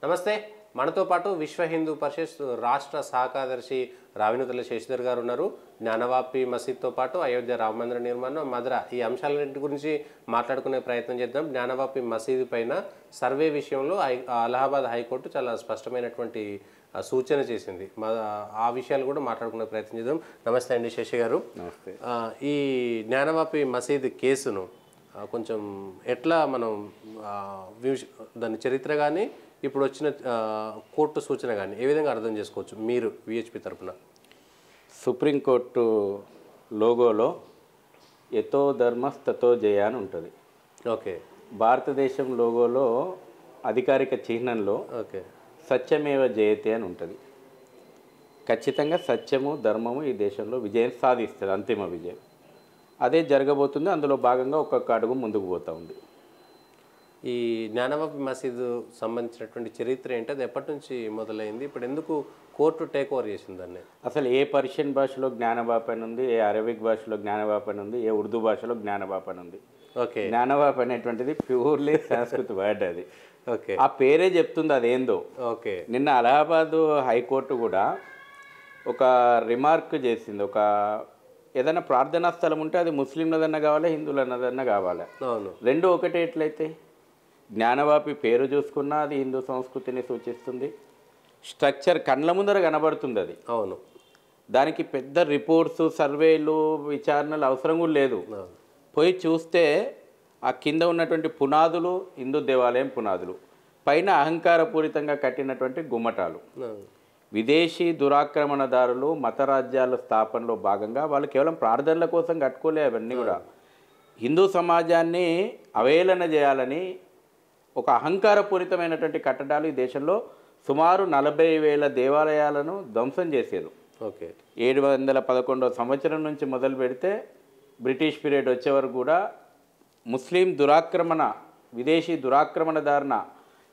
నమస్తే. మనతో పాటు విశ్వ హిందూ పరిషత్ రాష్ట్ర సహకార్యదర్శి రావినూతల శశిధర్ గారు ఉన్నారు. జ్ఞానవాపి మసీద్తో పాటు అయోధ్య రామ మందిర నిర్మాణం, మద్ర ఈ అంశాలన్నింటి గురించి మాట్లాడుకునే ప్రయత్నం చేద్దాం. జ్ఞానవాపి మసీదు పైన సర్వే విషయంలో అలహాబాద్ హైకోర్టు చాలా స్పష్టమైనటువంటి సూచన చేసింది. ఆ విషయాలు కూడా మాట్లాడుకునే ప్రయత్నం చేద్దాం. నమస్తే అండి శశి గారు. నమస్తే. ఈ జ్ఞానవాపి మసీదు కేసును కొంచెం ఎట్లా మనం దాని చరిత్ర కానీ ఇప్పుడు వచ్చిన కోర్టు సూచన కానీ ఏ విధంగా అర్థం చేసుకోవచ్చు మీరు విహెచ్పి తరఫున? సుప్రీంకోర్టు లోగోలో యతో ధర్మస్ తతో జయ అని ఉంటుంది. ఓకే. భారతదేశం లోగోలో అధికారిక చిహ్నంలో ఓకే సత్యమేవ జయతే అని ఉంటుంది. ఖచ్చితంగా సత్యము ధర్మము ఈ దేశంలో విజయం సాధిస్తుంది, అంతిమ విజయం. అదే జరగబోతుంది. అందులో భాగంగా ఒక్కొక్క అడుగు ముందుకు పోతూ ఉంది. ఈ జ్ఞానవాపి మసీదు సంబంధించినటువంటి చరిత్ర ఏంటి? అది ఎప్పటి నుంచి మొదలైంది? ఇప్పుడు ఎందుకు కోర్టు టేక్ ఓవర్ చేసింది దాన్ని? అసలు ఏ పర్షియన్ భాషలో జ్ఞానవాపి అని ఉంది, ఏ అరబిక్ భాషలో జ్ఞానవాపి అని ఉంది, ఏ ఉర్దూ భాషలో జ్ఞానవాపి అని ఉంది. ఓకే. జ్ఞానవాపి అనేటువంటిది ప్యూర్లీ సంస్కృత వర్డ్ అది. ఓకే. ఆ పేరే చెప్తుంది అదేందో. ఓకే. నిన్న అలహాబాద్ హైకోర్టు కూడా ఒక రిమార్క్ చేసింది. ఒక ఏదైనా ప్రార్థనా స్థలం ఉంటే అది ముస్లింలదన్నా కావాలి, హిందువులన్నదన్నా కావాలి. అవును. రెండు ఒకటే ఎట్లయితే జ్ఞానవాపి పేరు చూసుకున్నా అది హిందూ సంస్కృతిని సూచిస్తుంది. స్ట్రక్చర్ కండ్ల ముందర కనబడుతుంది అది. అవును. దానికి పెద్ద రిపోర్ట్స్, సర్వేలు, విచారణలు అవసరం కూడా లేదు. పోయి చూస్తే ఆ కింద ఉన్నటువంటి పునాదులు హిందూ దేవాలయం పునాదులు, పైన అహంకారపూరితంగా కట్టినటువంటి గుమ్మటాలు. విదేశీ దురాక్రమణదారులు మతరాజ్యాల స్థాపనలో భాగంగా వాళ్ళు కేవలం ప్రార్థనల కోసం కట్టుకోలే. అవన్నీ కూడా హిందూ సమాజాన్ని అవహేళన చేయాలని ఒక అహంకారపూరితమైనటువంటి కట్టడాలు ఈ దేశంలో సుమారు 40,000 దేవాలయాలను ధ్వంసం చేసేది. ఓకే. 711వ సంవత్సరం నుంచి మొదలు పెడితే బ్రిటిష్ పీరియడ్ వచ్చే వరకు కూడా ముస్లిం దురాక్రమణ, విదేశీ దురాక్రమణదారణ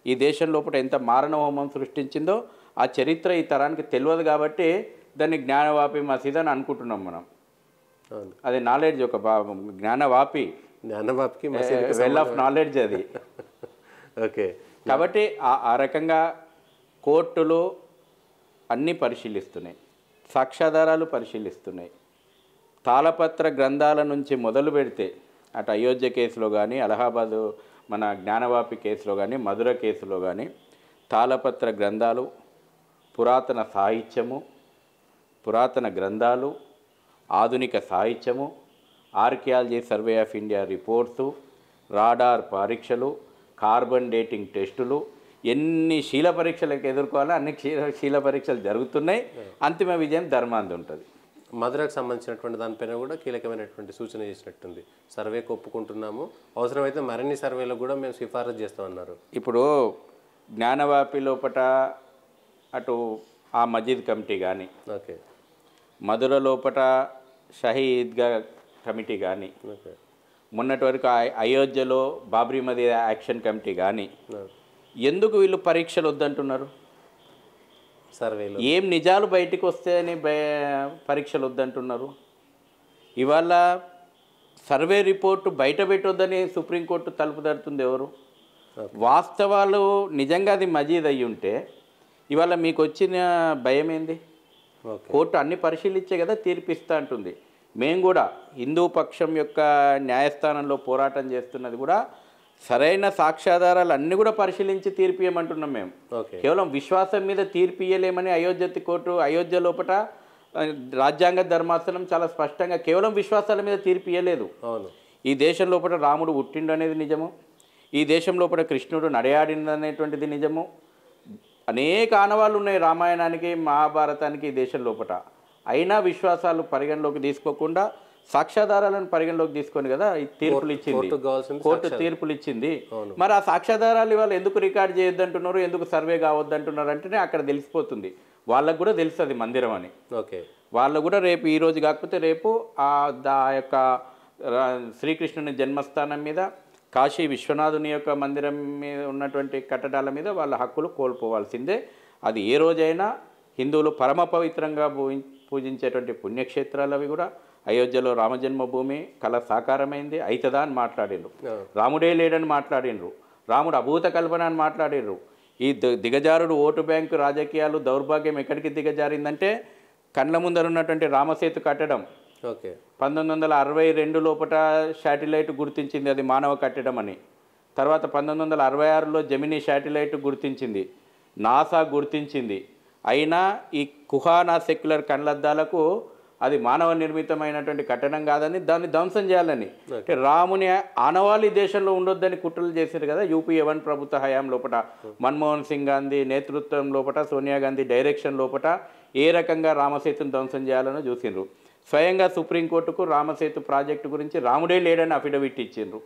ఈ దేశం లోపల ఎంత మారణ హోమం సృష్టించిందో ఆ చరిత్ర ఈ తరానికి తెలియదు. కాబట్టి దాన్ని జ్ఞానవాపి మసీద్ అని అనుకుంటున్నాం మనం. అది నాలెడ్జ్, ఒక జ్ఞానవాపి, జ్ఞానవాపికి వెల్ ఆఫ్ నాలెడ్జ్ అది. ఓకే. కాబట్టి ఆ రకంగా కోర్టులు అన్నీ పరిశీలిస్తున్నాయి, సాక్ష్యాధారాలు పరిశీలిస్తున్నాయి. తాళపత్ర గ్రంథాల నుంచి మొదలు పెడితే అటు అయోధ్య కేసులో కానీ, అలహాబాదు మన జ్ఞానవాపి కేసులో కానీ, మధుర కేసులో కానీ తాళపత్ర గ్రంథాలు, పురాతన సాహిత్యము, పురాతన గ్రంథాలు, ఆధునిక సాహిత్యము, archaeology survey of India reports, radar పరీక్షలు, కార్బన్ డేటింగ్ టెస్టులు, ఎన్ని శీల పరీక్షలకు ఎదుర్కోవాలో అన్ని శీల పరీక్షలు జరుగుతున్నాయి. అంతిమ విజయం ధర్మాంధ ఉంటుంది. మధురకు సంబంధించినటువంటి దానిపైన కూడా కీలకమైనటువంటి సూచన చేసినట్టుంది. సర్వేకి ఒప్పుకుంటున్నాము, అవసరమైతే మరిన్ని సర్వేలకు కూడా మేము సిఫారసు చేస్తామన్నారు. ఇప్పుడు జ్ఞానవాపి లోపట అటు ఆ మజీద్ కమిటీ కానీ, ఓకే, మధుర లోపట షహీ ఈద్గా కమిటీ కానీ, ఓకే, మొన్నటి వరకు అయోధ్యలో బాబ్రీ మసీద్ యాక్షన్ కమిటీ కానీ, ఎందుకు వీళ్ళు పరీక్షలు వద్దంటున్నారు? సర్వేలు ఏం నిజాలు బయటికి వస్తాయని పరీక్షలు వద్దంటున్నారు? ఇవాళ సర్వే రిపోర్టు బయట పెట్టొద్దని సుప్రీంకోర్టు తలుపు తడుతుంది. ఎవరు? వాస్తవాలు నిజంగా అది మజీద్ అయ్యి ఉంటే ఇవాళ మీకు వచ్చిన భయం ఏంది? కోర్టు అన్ని పరిశీలించే కదా తీర్పిస్తా అంటుంది. మేము కూడా హిందూ పక్షం యొక్క న్యాయస్థానంలో పోరాటం చేస్తున్నది కూడా సరైన సాక్ష్యాధారాలు అన్నీ కూడా పరిశీలించి తీర్పు ఇవ్వమంటున్నాం మేము. కేవలం విశ్వాసం మీద తీర్పు ఇవ్వలేమని అయోధ్య కోర్టు, అయోధ్య లోపల రాజ్యాంగ ధర్మాసనం చాలా స్పష్టంగా కేవలం విశ్వాసాల మీద తీర్పు ఇవ్వలేదు. ఈ దేశం లోపల రాముడు పుట్టిండు అనేది నిజము, ఈ దేశం లోపల కృష్ణుడు నడయాడిండు అనేటువంటిది నిజము. అనేక ఆనవాళ్ళు ఉన్నాయి రామాయణానికి, మహాభారతానికి ఈ దేశం లోపల. అయినా విశ్వాసాలు పరిగణలోకి తీసుకోకుండా సాక్ష్యాధారాలను పరిగణలోకి తీసుకొని కదా ఈ తీర్పులు ఇచ్చింది కోర్టు, తీర్పులు ఇచ్చింది. మరి ఆ సాక్ష్యాధారాలు ఇవాళ ఎందుకు రికార్డ్ చేయొద్దంటున్నారు, ఎందుకు సర్వే కావద్దంటున్నారు అంటేనే అక్కడ తెలిసిపోతుంది. వాళ్ళకు కూడా తెలుసు అది మందిరం అని. ఓకే. వాళ్ళు కూడా రేపు, ఈరోజు కాకపోతే రేపు ఆ యొక్క శ్రీకృష్ణుని జన్మస్థానం మీద, కాశీ విశ్వనాథుని యొక్క మందిరం మీద ఉన్నటువంటి కట్టడాల మీద వాళ్ళ హక్కులు కోల్పోవాల్సిందే. అది ఏ రోజైనా హిందువులు పరమ పవిత్రంగా పూజించేటువంటి పుణ్యక్షేత్రాలు అవి కూడా. అయోధ్యలో రామజన్మభూమి కళ సాకారమైంది, అవుతుందా అని మాట్లాడిండ్రు. రాముడే లేడని మాట్లాడిండ్రు, రాముడు అభూత కల్పన అని మాట్లాడిండ్రు. ఈ దిగజారుడు ఓటు బ్యాంకు రాజకీయాలు దౌర్భాగ్యం ఎక్కడికి దిగజారిందంటే కళ్ళ ముందర ఉన్నటువంటి రామసేతు కట్టడం ఓకే 1962 లోపల శాటిలైట్ గుర్తించింది, అది మానవ కట్టడం అని. తర్వాత 1966లో జెమినీ శాటిలైట్ గుర్తించింది, నాసా గుర్తించింది. అయినా ఈ కుహానా సెక్యులర్ కళ్ళద్దాలకు అది మానవ నిర్మితమైనటువంటి కట్టడం కాదని దాన్ని ధ్వంసం చేయాలని, అంటే రాముని ఆనవాళి దేశంలో ఉండొద్దని కుట్రలు చేశారు కదా యూపీఏ 1 ప్రభుత్వ హయాం లోపల. మన్మోహన్ సింగ్ గాంధీ నేతృత్వం లోపల, సోనియా గాంధీ డైరెక్షన్ లోపల ఏ రకంగా రామసేతును ధ్వంసం చేయాలని చూసిండ్రు. స్వయంగా సుప్రీంకోర్టుకు రామసేతు ప్రాజెక్టు గురించి రాముడే లేడని అఫిడవిట్ ఇచ్చిండ్రు.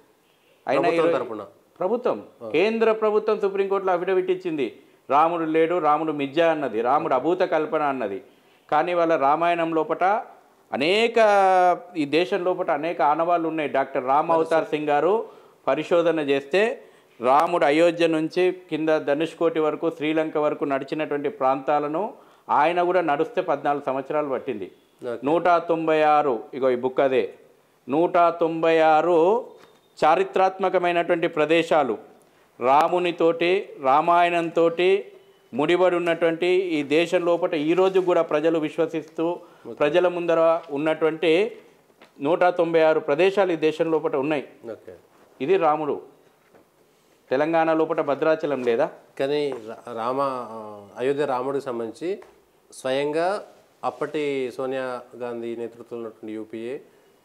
అయినా ప్రభుత్వం, కేంద్ర ప్రభుత్వం సుప్రీంకోర్టులో అఫిడవిట్ ఇచ్చింది, రాముడు లేడు, రాముడు మిథ్య అన్నది, రాముడు అభూత కల్పన అన్నది. కానీ వాళ్ళ రామాయణం లోపల అనేక, ఈ దేశం లోపల అనేక ఆనవాళ్ళు ఉన్నాయి. డాక్టర్ రామ్ అవతార్ సింగ్ గారు పరిశోధన చేస్తే రాముడు అయోధ్య నుంచి కింద ధనుష్కోటి వరకు శ్రీలంక వరకు నడిచినటువంటి ప్రాంతాలను ఆయన కూడా నడిస్తే 14 సంవత్సరాలు పట్టింది. 196 ఇగో ఈ బుక్ అదే 196 చారిత్రాత్మకమైనటువంటి ప్రదేశాలు రామునితోటి రామాయణంతో ముడిపడి ఉన్నటువంటి ఈ దేశం లోపల ఈరోజు కూడా ప్రజలు విశ్వసిస్తూ ప్రజల ముందర ఉన్నటువంటి 196 ప్రదేశాలు ఈ దేశం లోపల ఉన్నాయి. ఇది రాముడు. తెలంగాణ లోపల భద్రాచలం లేదా? కానీ అయోధ్య రాముడికి సంబంధించి స్వయంగా అప్పటి సోనియా గాంధీ నేతృత్వంలో ఉన్నటువంటి యూపీఏ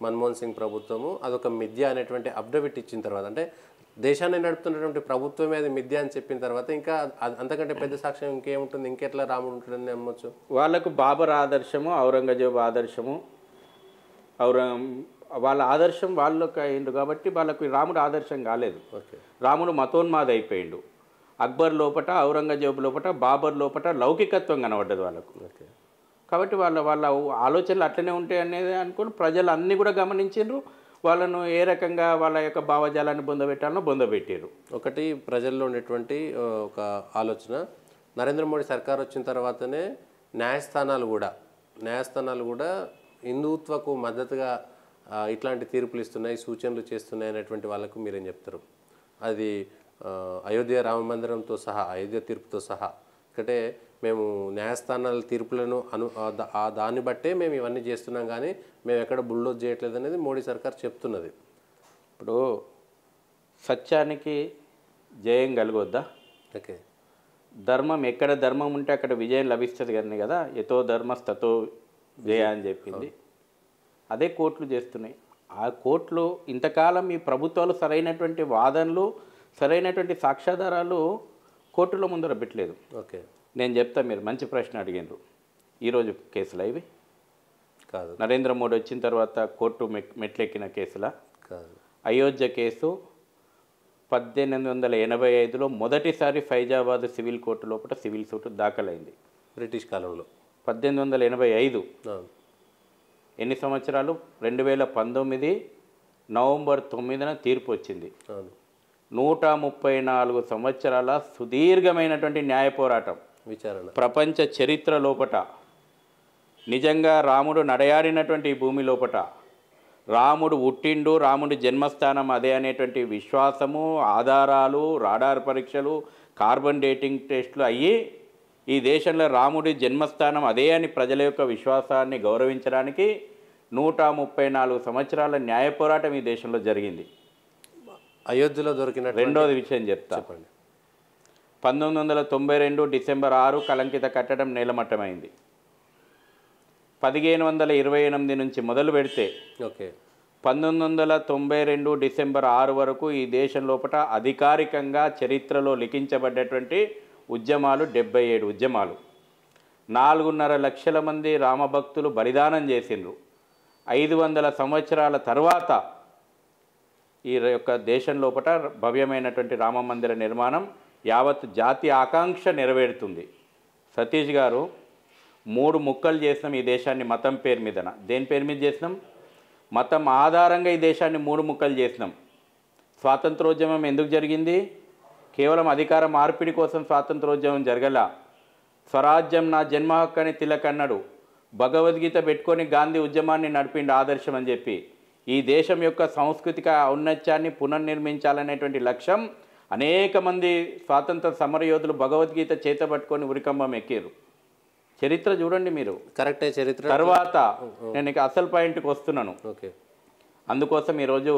మన్మోహన్ సింగ్ ప్రభుత్వము అదొక మిథ్య అనేటువంటి అఫిడవిట్ ఇచ్చిన తర్వాత, అంటే దేశాన్ని నడుపుతున్నటువంటి ప్రభుత్వమే అది మిథ్య అని చెప్పిన తర్వాత ఇంకా అంతకంటే పెద్ద సాక్ష్యం ఇంకేముంటుంది? ఇంకెట్లా రాముడు ఉంటాడని నమ్మొచ్చు? వాళ్ళకు బాబర్ ఆదర్శము, ఔరంగజేబు ఆదర్శము, వాళ్ళ ఆదర్శం వాళ్ళకి అయిండు కాబట్టి వాళ్ళకు రాముడు ఆదర్శం కాలేదు. రాముడు మతోన్మాద అయిపోయిండు. అక్బర్ లోపట, ఔరంగజేబు లోపట, బాబర్ లోపట లౌకికత్వం కనబడ్డది వాళ్ళకు. కాబట్టి వాళ్ళ ఆలోచనలు అట్లనే ఉంటాయి అనేది అనుకుని ప్రజలు అన్నీ కూడా గమనించారు. వాళ్ళను ఏ రకంగా వాళ్ళ యొక్క భావజాలాన్ని బొందబెట్టాలనో బొందబెట్టారు. ఒకటి ప్రజల్లో ఉండేటువంటి ఒక ఆలోచన, నరేంద్ర మోడీ సర్కార్ వచ్చిన తర్వాతనే న్యాయస్థానాలు కూడా హిందుత్వకు మద్దతుగా ఇట్లాంటి తీర్పులు ఇస్తున్నాయి, సూచనలు చేస్తున్నాయి అనేటువంటి వాళ్ళకు మీరేం చెప్తారు? అది అయోధ్య రామ మందిరంతో సహా, అయోధ్య తీర్పుతో సహా, అంటే మేము న్యాయస్థానాల తీర్పులను దాన్ని బట్టే మేము ఇవన్నీ చేస్తున్నాం, కానీ మేము ఎక్కడ బుల్డోజ్ చేయట్లేదు అనేది మోడీ సర్కార్ చెప్తున్నది. ఇప్పుడు సత్యానికి జయం కలగొద్దా? ఓకే, ధర్మం ఎక్కడ ధర్మం ఉంటే అక్కడ విజయం లభిస్తుంది కానీ కదా, ఎతో ధర్మస్తతో జయ అని చెప్పింది. అదే కోర్టులు చేస్తున్నాయి. ఆ కోర్టులు ఇంతకాలం ఈ ప్రభుత్వాలు సరైనటువంటి వాదనలు, సరైనటువంటి సాక్ష్యాధారాలు కోర్టులో ముందర పెట్టలేదు. ఓకే, నేను చెప్తా, మీరు మంచి ప్రశ్న అడిగినారు. ఈరోజు కేసులా ఇవి? కాదు. నరేంద్ర మోడీ వచ్చిన తర్వాత కోర్టు మెట్లెక్కిన కేసులా? కాదు. అయోధ్య కేసు 1885లో మొదటిసారి ఫైజాబాద్ సివిల్ కోర్టు లోపల సివిల్ సూట్ దాఖలైంది. బ్రిటిష్ కాలంలో 1885. ఎన్ని సంవత్సరాలు? 2019 నవంబర్ 9న తీర్పు వచ్చింది. 134 సంవత్సరాల సుదీర్ఘమైనటువంటి న్యాయ పోరాటం, విచారణ. ప్రపంచ చరిత్ర లోపట నిజంగా రాముడు నడయాడినటువంటి ఈ భూమి లోపట రాముడు పుట్టిండు, రాముడి జన్మస్థానం అదే అనేటువంటి విశ్వాసము, ఆధారాలు, రాడార్ పరీక్షలు, కార్బన్ డేటింగ్ టెస్టులు అయ్యి ఈ దేశంలో రాముడి జన్మస్థానం అదే అని ప్రజల యొక్క విశ్వాసాన్ని గౌరవించడానికి 134 సంవత్సరాల న్యాయ పోరాటం ఈ దేశంలో జరిగింది. అయోధ్యలో దొరికిన రెండోది విషయం చెప్తా. 1992 డిసెంబర్ 6 కలంకిత కట్టడం నేలమట్టమైంది. 1528 నుంచి మొదలు పెడితే 1992 డిసెంబర్ 6 వరకు ఈ దేశం లోపల అధికారికంగా చరిత్రలో లిఖించబడ్డటువంటి ఉద్యమాలు 77 ఉద్యమాలు. 4.5 లక్షల మంది రామభక్తులు బలిదానం చేసిండ్రు. 500 సంవత్సరాల తర్వాత ఈ యొక్క దేశం లోపల భవ్యమైనటువంటి రామ మందిర నిర్మాణం యావత్ జాతి ఆకాంక్ష నెరవేరుతుంది. సతీష్ గారు 3 ముక్కలు చేసినాం ఈ దేశాన్ని మతం పేరు మీదన. దేని పేరు మీద చేసినాం? మతం ఆధారంగా ఈ దేశాన్ని 3 ముక్కలు చేసినాం. స్వాతంత్రోద్యమం ఎందుకు జరిగింది? కేవలం అధికార మార్పిడి కోసం స్వాతంత్రోద్యమం జరగల. స్వరాజ్యం నా జన్మ హక్కు అని తిలక్ అన్నాడు. భగవద్గీత పెట్టుకొని గాంధీ ఉద్యమాన్ని నడిపిండు ఆదర్శం అని చెప్పి. ఈ దేశం యొక్క సాంస్కృతిక ఔన్నత్యాన్ని పునర్నిర్మించాలనేటువంటి లక్ష్యం అనేక మంది స్వాతంత్ర సమరయోధులు భగవద్గీత చేతబట్టుకొని ఉరికంబం ఎక్కారు. చరిత్ర చూడండి మీరు. కరెక్టే చరిత్ర. తర్వాత నేను ఇక అసలు పాయింట్కి వస్తున్నాను. ఓకే. అందుకోసం ఈరోజు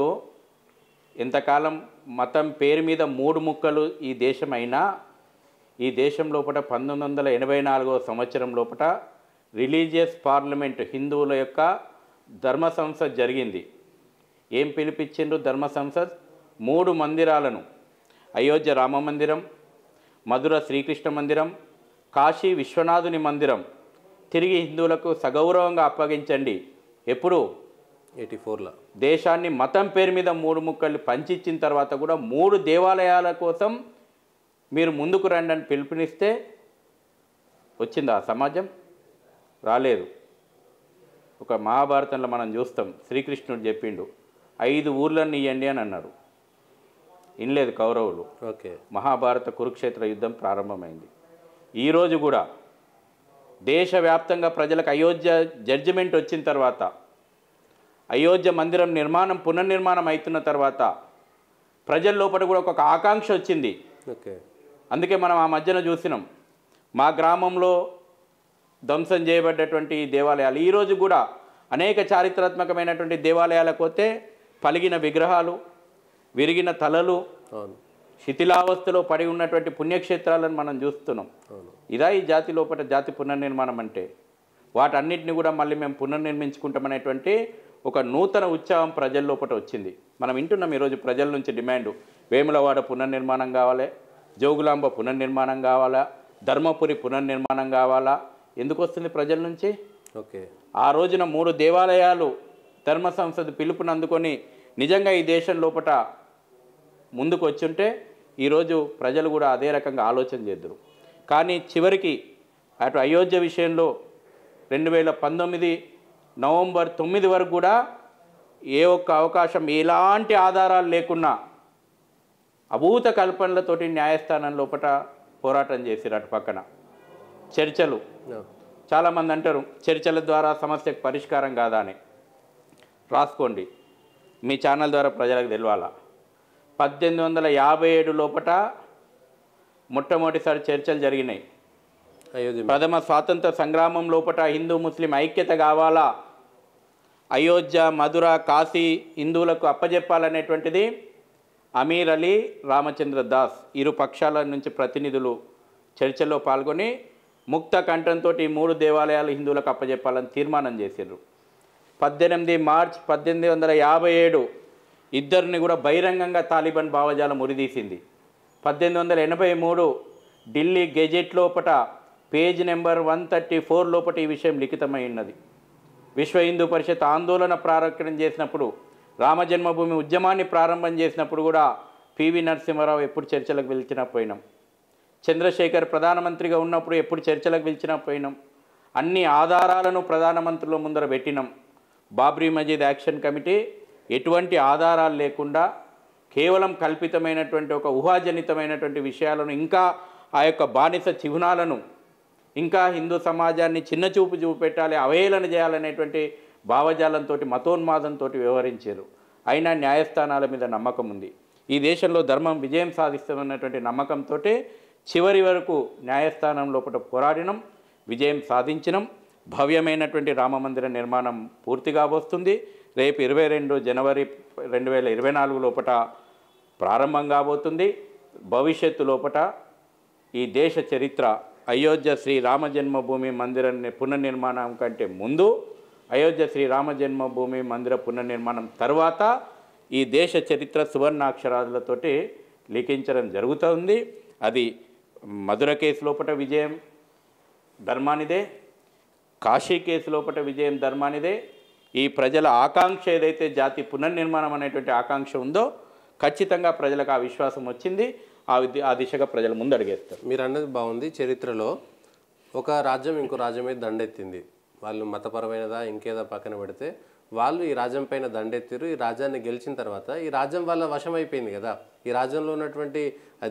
ఎంతకాలం మతం పేరు మీద 3 ముక్కలు ఈ దేశం అయినా, ఈ దేశం లోపల 1984వ సంవత్సరం లోపల రిలీజియస్ పార్లమెంట్ హిందువుల యొక్క ధర్మ సంసద్ జరిగింది. ఏం పిలిపించిండ్రు ధర్మ సంసద్? 3 మందిరాలను, అయోధ్య రామ మందిరం, మధుర శ్రీకృష్ణ మందిరం, కాశీ విశ్వనాథుని మందిరం తిరిగి హిందువులకు సగౌరవంగా అప్పగించండి. ఎప్పుడు? 84లో. దేశాన్ని మతం పేరు మీద 3 ముక్కలు పంచిచ్చిన తర్వాత కూడా 3 దేవాలయాల కోసం మీరు ముందుకు రండి అని పిలుపునిస్తే వచ్చిందా సమాజం? రాలేదు. ఒక మహాభారతంలో మనం చూస్తాం, శ్రీకృష్ణుడు చెప్పిండు 5 ఊర్లను ఇవ్వండి అని అన్నాడు. ఇనలేదు కౌరవులు. ఓకే. మహాభారత కురుక్షేత్ర యుద్ధం ప్రారంభమైంది. ఈరోజు కూడా దేశవ్యాప్తంగా ప్రజలకు అయోధ్య జడ్జిమెంట్ వచ్చిన తర్వాత, అయోధ్య మందిరం నిర్మాణం పునర్నిర్మాణం అవుతున్న తర్వాత ప్రజల లోపల కూడా ఒక ఆకాంక్ష వచ్చింది. ఓకే. అందుకే మనం ఆ మధ్యన చూసినాం, మా గ్రామంలో ధ్వంసం చేయబడ్డటువంటి దేవాలయాలు ఈరోజు కూడా అనేక చారిత్రాత్మకమైనటువంటి దేవాలయాలకు పోతే పలిగిన విగ్రహాలు, విరిగిన తలలు, శిథిలావస్థలో పడి ఉన్నటువంటి పుణ్యక్షేత్రాలను మనం చూస్తున్నాం. ఇదా ఈ జాతి లోపల జాతి పునర్నిర్మాణం అంటే? వాటన్నిటిని కూడా మళ్ళీ మేము పునర్నిర్మించుకుంటామనేటువంటి ఒక నూతన ఉత్సాహం ప్రజల లోపల వచ్చింది. మనం వింటున్నాం ఈరోజు ప్రజల నుంచి డిమాండ్, వేములవాడ పునర్నిర్మాణం కావాలి, జోగులాంబ పునర్నిర్మాణం కావాలా, ధర్మపురి పునర్నిర్మాణం కావాలా. ఎందుకు వస్తుంది ప్రజల నుంచి? ఓకే. ఆ రోజున 3 దేవాలయాలు ధర్మ సంసద్ పిలుపుని అందుకొని నిజంగా ఈ దేశం లోపల ముందుకు వచ్చుంటే ఈరోజు ప్రజలు కూడా అదే రకంగా ఆలోచన చేద్దరు. కానీ చివరికి అటు అయోధ్య విషయంలో 2019 నవంబర్ 9 వరకు కూడా ఏ ఒక్క అవకాశం, ఎలాంటి ఆధారాలు లేకున్నా అభూత కల్పనలతోటి న్యాయస్థానం లోపల పోరాటం చేశారు. అటు పక్కన చర్చలు. చాలామంది అంటారు చర్చల ద్వారా సమస్యకు పరిష్కారం కాదా అని. రాసుకోండి, మీ ఛానల్ ద్వారా ప్రజలకు తెలియాలా. 1857 లోపల మొట్టమొదటిసారి చర్చలు జరిగినాయి. ప్రథమ స్వాతంత్ర సంగ్రామం లోపల హిందూ ముస్లిం ఐక్యత కావాలా, అయోధ్య మధుర కాశీ హిందువులకు అప్పజెప్పాలనేటువంటిది అమీర్ అలీ, రామచంద్ర దాస్ ఇరు పక్షాల నుంచి ప్రతినిధులు చర్చల్లో పాల్గొని ముక్త కంఠంతో 3 దేవాలయాలు హిందువులకు అప్పజెప్పాలని తీర్మానం చేశారు. 18 మార్చి 1857 ఇద్దరిని కూడా బహిరంగంగా తాలిబాన్ భావజాలం ఉరిదీసింది. 1883 ఢిల్లీ గెజెట్ లోపట పేజ్ నెంబర్ 134 లోపట ఈ విషయం లిఖితమై ఉన్నది. విశ్వ హిందూ పరిషత్ ఆందోళన ప్రారంభం చేసినప్పుడు, రామజన్మభూమి ఉద్యమాన్ని ప్రారంభం చేసినప్పుడు కూడా పివి నరసింహారావు ఎప్పుడు చర్చలకు పిలిచినా పోయినాం. చంద్రశేఖర్ ప్రధానమంత్రిగా ఉన్నప్పుడు ఎప్పుడు చర్చలకు పిలిచినా పోయినాం. అన్ని ఆధారాలను ప్రధానమంత్రుల ముందర పెట్టినాం. బాబ్రీ మజీద్ యాక్షన్ కమిటీ ఎటువంటి ఆధారాలు లేకుండా కేవలం కల్పితమైనటువంటి ఒక ఊహాజనితమైనటువంటి విషయాలను, ఇంకా ఆ యొక్క బానిస చిహ్నాలను, ఇంకా హిందూ సమాజాన్ని చిన్నచూపు చూపెట్టాలి, అవహేళన చేయాలనేటువంటి భావజాలంతో, మతోన్మాదంతో వ్యవహరించారు. అయినా న్యాయస్థానాల మీద నమ్మకం ఉంది. ఈ దేశంలో ధర్మం విజయం సాధిస్తున్నటువంటి నమ్మకంతో చివరి వరకు న్యాయస్థానం లోపల పోరాడినం, విజయం సాధించినం. భవ్యమైనటువంటి రామమందిర నిర్మాణం పూర్తిగా వస్తుంది. రేపు 22 జనవరి 2024 లోపల ప్రారంభం కాబోతుంది. భవిష్యత్తు లోపల ఈ దేశ చరిత్ర అయోధ్య శ్రీ రామ జన్మభూమి మందిర పునర్నిర్మాణం కంటే ముందు, అయోధ్య శ్రీ రామ జన్మభూమి మందిర పునర్నిర్మాణం తర్వాత ఈ దేశ చరిత్ర సువర్ణాక్షరాలతోటి లిఖించడం జరుగుతుంది. అది మధుర కేసు లోపల విజయం ధర్మానిదే, కాశీ కేసు లోపల విజయం ధర్మానిదే. ఈ ప్రజల ఆకాంక్ష ఏదైతే జాతి పునర్నిర్మాణం అనేటువంటి ఆకాంక్ష ఉందో ఖచ్చితంగా ప్రజలకు ఆ విశ్వాసం వచ్చింది. ఆ దిశగా ప్రజలు ముందు అడిగేస్తారు. మీరు అన్నది బాగుంది. చరిత్రలో ఒక రాజ్యం ఇంకో రాజ్యం మీద దండెత్తింది. వాళ్ళు మతపరమైనదా ఇంకేదో పక్కన పెడితే వాళ్ళు ఈ రాజ్యం పైన దండెత్తిరు. ఈ రాజ్యాన్ని గెలిచిన తర్వాత ఈ రాజ్యం వాళ్ళ వశం అయిపోయింది కదా. ఈ రాజ్యంలో ఉన్నటువంటి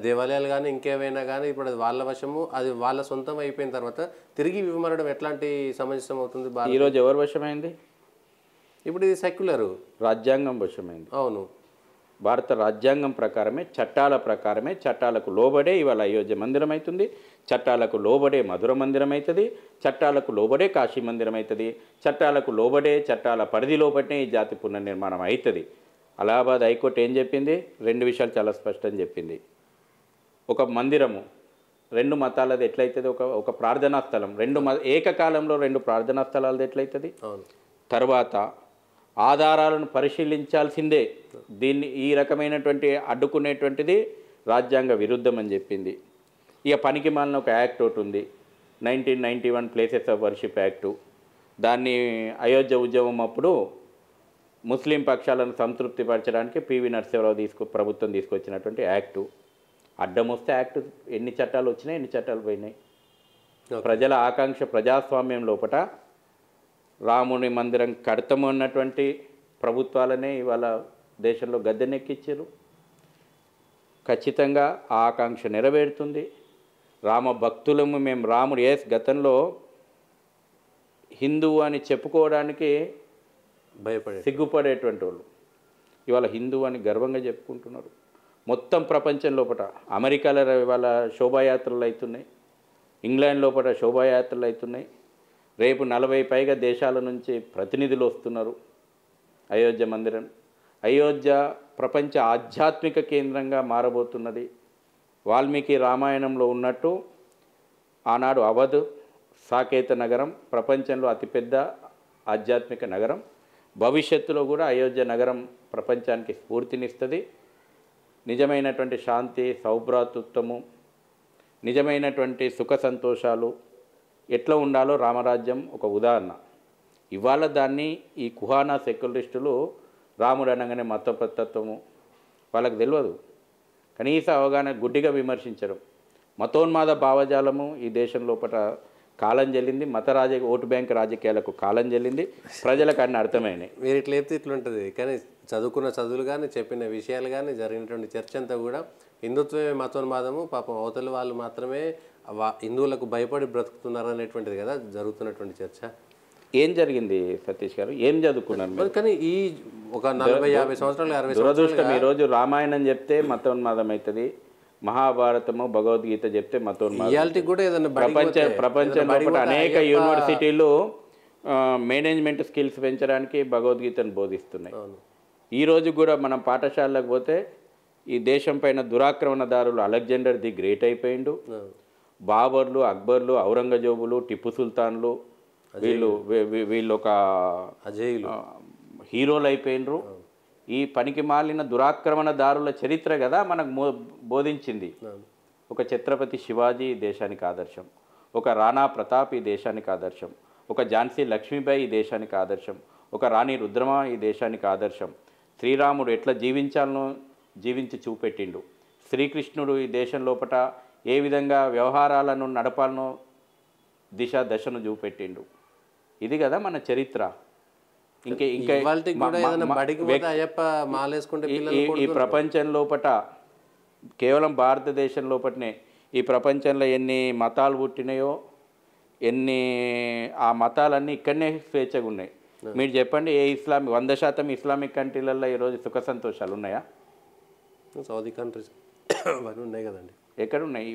దేవాలయాలు కానీ ఇంకేమైనా కానీ ఇప్పుడు అది వాళ్ళ వశము, అది వాళ్ళ సొంతం అయిపోయిన తర్వాత తిరిగి ఇవ్వమనడం ఎట్లాంటి సమంజసం అవుతుంది? ఈరోజు ఎవరు వశమైంది? ఇప్పుడు ఇది సెక్యులరు, రాజ్యాంగం వశమైంది. అవును. భారత రాజ్యాంగం ప్రకారమే, చట్టాల ప్రకారమే, చట్టాలకు లోబడే ఇవాళ అయోధ్య మందిరం అవుతుంది, చట్టాలకు లోబడే మధుర మందిరం అవుతుంది, చట్టాలకు లోబడే కాశీ మందిరం అవుతుంది, చట్టాలకు లోబడే చట్టాల పరిధి లోబట్టే ఈ జాతి పునర్నిర్మాణం అవుతుంది. అలహాబాద్ హైకోర్టు ఏం చెప్పింది? 2 విషయాలు చాలా స్పష్టంగా చెప్పింది. ఒక మందిరము 2 మతాలది ఎట్లయితుంది? ఒక ప్రార్థనా స్థలం ఏకకాలంలో 2 ప్రార్థనా స్థలాలది ఎట్లయితుంది? తర్వాత ఆధారాలను పరిశీలించాల్సిందే. ఈ రకమైనటువంటి అడ్డుకునేటువంటిది రాజ్యాంగ విరుద్ధం అని చెప్పింది. ఇక పనికి మాలిన ఒక యాక్ట్ ఒకటి ఉంది, 1991 ప్లేసెస్ ఆఫ్ వర్షిప్ యాక్టు. దాన్ని అయోధ్య ఉద్యమం అప్పుడు ముస్లిం పక్షాలను సంతృప్తిపరచడానికి పివి నరసింహరావు ప్రభుత్వం తీసుకొచ్చినటువంటి యాక్టు. అడ్డం వస్తే యాక్టు ఎన్ని చట్టాలు వచ్చినాయి, ఎన్ని చట్టాలు పోయినాయి. ప్రజల ఆకాంక్ష ప్రజాస్వామ్యం లోపట రాముని మందిరం కడతాము అన్నటువంటి ప్రభుత్వాలనే ఇవాళ దేశంలో గద్దెనెక్కించారు. ఖచ్చితంగా ఆ ఆకాంక్ష నెరవేరుతుంది. రామ భక్తులము మేము, రాముడు గతంలో హిందువు అని చెప్పుకోవడానికి సిగ్గుపడేటువంటి వాళ్ళు ఇవాళ హిందువు అని గర్వంగా చెప్పుకుంటున్నారు. మొత్తం ప్రపంచం లోపల అమెరికాలో ఇవాళ శోభాయాత్రలు అవుతున్నాయి, ఇంగ్లాండ్ లోపల శోభాయాత్రలు అవుతున్నాయి. రేపు 40 పైగా దేశాల నుంచి ప్రతినిధులు వస్తున్నారు. అయోధ్య మందిరం, అయోధ్య ప్రపంచ ఆధ్యాత్మిక కేంద్రంగా మారబోతున్నది. వాల్మీకి రామాయణంలో ఉన్నట్టు ఆనాడు అవధ్ సాకేత నగరం ప్రపంచంలో అతిపెద్ద ఆధ్యాత్మిక నగరం. భవిష్యత్తులో కూడా అయోధ్య నగరం ప్రపంచానికి స్ఫూర్తినిస్తుంది. నిజమైనటువంటి శాంతి, సౌభ్రాతృత్వము, నిజమైనటువంటి సుఖ సంతోషాలు ఎట్లా ఉండాలో రామరాజ్యం ఒక ఉదాహరణ. ఇవాళ దాన్ని ఈ కుహానా సెక్యులరిస్టులు రాముడు అనగానే మతతత్వము వాళ్ళకి తెలియదు, కనీస అవగాహన గుడ్డిగా విమర్శించడం, మతోన్మాద భావజాలము ఈ దేశం లోపల కాలం చెల్లింది. ఓటు బ్యాంక్ రాజకీయాలకు కాలం చెల్లింది. ప్రజలకు అన్ని అర్థమైనాయి. మీరు ఇట్లా చెప్తే ఇట్లుంటుంది, కానీ చదువుకున్న చదువులు కానీ, చెప్పిన విషయాలు కానీ, జరిగినటువంటి చర్చ అంతా కూడా హిందుత్వమే మతోన్మాదము, పాపం అవతల వాళ్ళు మాత్రమే హిందువులకు భయపడి బ్రతుకుతున్నారు అనేటువంటిది కదా జరుగుతున్నటువంటి చర్చ. ఏం జరిగింది సతీష్ గారు? ఏం చదువుకున్నారు? కానీ ఈ ఒక 40-50 సంవత్సరాలు 60 దురదృష్టం ఈరోజు రామాయణం చెప్తే మతోన్మాదం అవుతుంది, మహాభారతము భగవద్గీత చెప్తే మతోన్మాదం. ప్రపంచంలో అనేక యూనివర్సిటీలు మేనేజ్మెంట్ స్కిల్స్ పెంచడానికి భగవద్గీతను బోధిస్తున్నాయి. ఈరోజు కూడా మనం పాఠశాలకు పోతే ఈ దేశం పైన దురాక్రమణదారులు అలెగ్జాండర్ ది గ్రేట్ అయిపోయిండు, బాబర్లు, అక్బర్లు, ఔరంగజేబులు, టిప్పు సుల్తాన్లు, వీళ్ళు ఒక హీరోలు అయిపోయినరు. ఈ పనికి మాలిన దురాక్రమణదారుల చరిత్ర కదా మనకు బోధించింది. ఒక ఛత్రపతి శివాజీ ఈ దేశానికి ఆదర్శం, ఒక రాణా ప్రతాప్ ఈ దేశానికి ఆదర్శం, ఒక ఝాన్సీ లక్ష్మీబాయి ఈ దేశానికి ఆదర్శం, ఒక రాణి రుద్రమ ఈ దేశానికి ఆదర్శం. శ్రీరాముడు ఎట్లా జీవించాలనో జీవించి చూపెట్టిండు. శ్రీకృష్ణుడు ఈ దేశం లోపట ఏ విధంగా వ్యవహారాలను నడపాలనో దశను చూపెట్టిండు. ఇది కదా మన చరిత్ర. ఈ ప్రపంచం లోపట కేవలం భారతదేశం లోపటనే ఈ ప్రపంచంలో ఎన్ని మతాలు పుట్టినాయో, ఆ మతాలన్నీ ఇక్కడనే స్వేచ్ఛగా ఉన్నాయి. మీరు చెప్పండి, 100% ఇస్లామిక్ కంట్రీలలో ఈరోజు సుఖ సంతోషాలు ఉన్నాయా? సౌదీ కంట్రీస్ అవన్నీ ఉన్నాయి కదండి. ఎక్కడున్నాయి?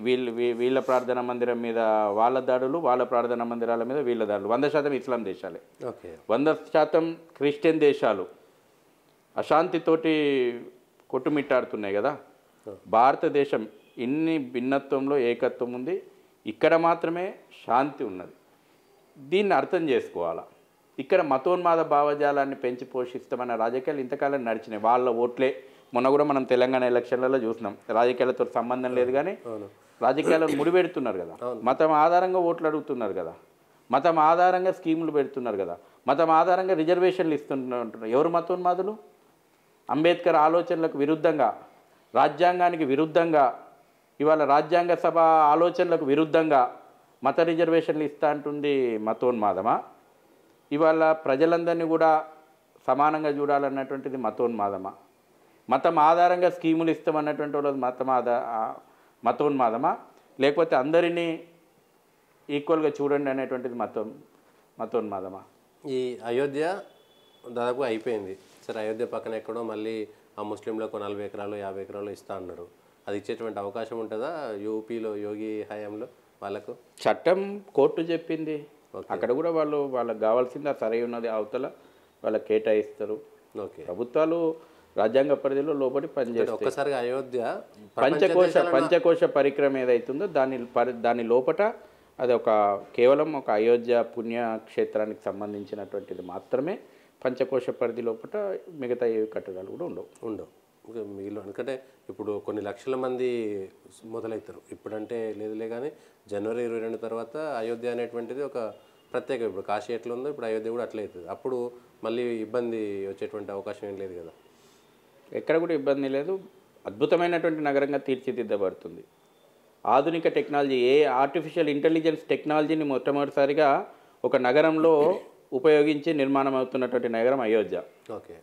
వీళ్ళ ప్రార్థనా మందిరం మీద వాళ్ళ దాడులు, వాళ్ళ ప్రార్థనా మందిరాల మీద వీళ్ళ దాడులు. 100% ఇస్లాం దేశాలే, 100% క్రిస్టియన్ దేశాలు అశాంతితోటి కొట్టుమిట్టాడుతున్నాయి కదా. భారతదేశం ఇన్ని భిన్నత్వంలో ఏకత్వం ఉంది, ఇక్కడ మాత్రమే శాంతి ఉన్నది. దీన్ని అర్థం చేసుకోవాలా. ఇక్కడ మతోన్మాద భావజాలాన్ని పెంచి పోషిస్తామన్న రాజకీయాలు ఇంతకాలం నడిచినాయి. వాళ్ళ ఓట్లే మొన్న కూడా మనం తెలంగాణ ఎలక్షన్లలో చూసినాం. రాజకీయాలతో సంబంధం లేదు కానీ రాజకీయాలను ముడిపెడుతున్నారు కదా, మతం ఆధారంగా ఓట్లు అడుగుతున్నారు కదా, మతం ఆధారంగా స్కీములు పెడుతున్నారు కదా, మతం ఆధారంగా రిజర్వేషన్లు ఇస్తుంటున్నారు. ఎవరు మతోన్మాదులు? అంబేద్కర్ ఆలోచనలకు విరుద్ధంగా, రాజ్యాంగానికి విరుద్ధంగా, ఇవాళ రాజ్యాంగ సభ ఆలోచనలకు విరుద్ధంగా మత రిజర్వేషన్లు ఇస్తా అంటుంది మతోన్మాదమా? ఇవాళ ప్రజలందరినీ కూడా సమానంగా చూడాలన్నటువంటిది మతోన్మాదమా? మతం ఆధారంగా స్కీములు ఇస్తామన్నటువంటి వాళ్ళు మతోన్మాదమా? లేకపోతే అందరినీ ఈక్వల్గా చూడండి అనేటువంటిది మతోన్మాదమా? ఈ అయోధ్య దాదాపు అయిపోయింది. సరే, అయోధ్య పక్కన ఎక్కడో మళ్ళీ ఆ ముస్లింలకు 40 ఎకరాలు 50 ఎకరాలు ఇస్తా అన్నారు. అది ఇచ్చేటువంటి అవకాశం ఉంటుందా యూపీలో యోగి హయాంలో వాళ్ళకు? చట్టం కోర్టు చెప్పింది, అక్కడ కూడా వాళ్ళకి కావాల్సింది ఆ సరై ఉన్నది అవతల వాళ్ళకి కేటాయిస్తారు. ఓకే, ప్రభుత్వాలు రాజ్యాంగ పరిధిలో లోబడి పనిచేస్తాయి. ఒక్కసారిగా అయోధ్య పంచకోశ పరిక్రమ ఏదైతుందో దాని లోపట అది కేవలం ఒక అయోధ్య పుణ్యక్షేత్రానికి సంబంధించినటువంటిది మాత్రమే. పంచకోశ పరిధి లోపల మిగతా ఏవి కట్టడాలు కూడా ఉండవు. మిగిలిన ఎందుకంటే ఇప్పుడు కొన్ని లక్షల మంది మొదలవుతారు. ఇప్పుడంటే లేదులే, కానీ జనవరి 22 తర్వాత అయోధ్య అనేటువంటిది ఒక ప్రత్యేక, ఇప్పుడు కాశీ ఎట్లా ఉందో ఇప్పుడు అయోధ్య కూడా అట్లా అవుతుంది. అప్పుడు మళ్ళీ ఇబ్బంది వచ్చేటువంటి అవకాశం ఏం లేదు కదా? ఎక్కడ కూడా ఇబ్బంది లేదు. అద్భుతమైనటువంటి నగరంగా తీర్చిదిద్దబడుతుంది. ఆధునిక టెక్నాలజీ, ఆర్టిఫిషియల్ ఇంటెలిజెన్స్ టెక్నాలజీని మొట్టమొదటిసారిగా ఒక నగరంలో ఉపయోగించి నిర్మాణం అవుతున్నటువంటి నగరం అయోధ్య. ఓకే,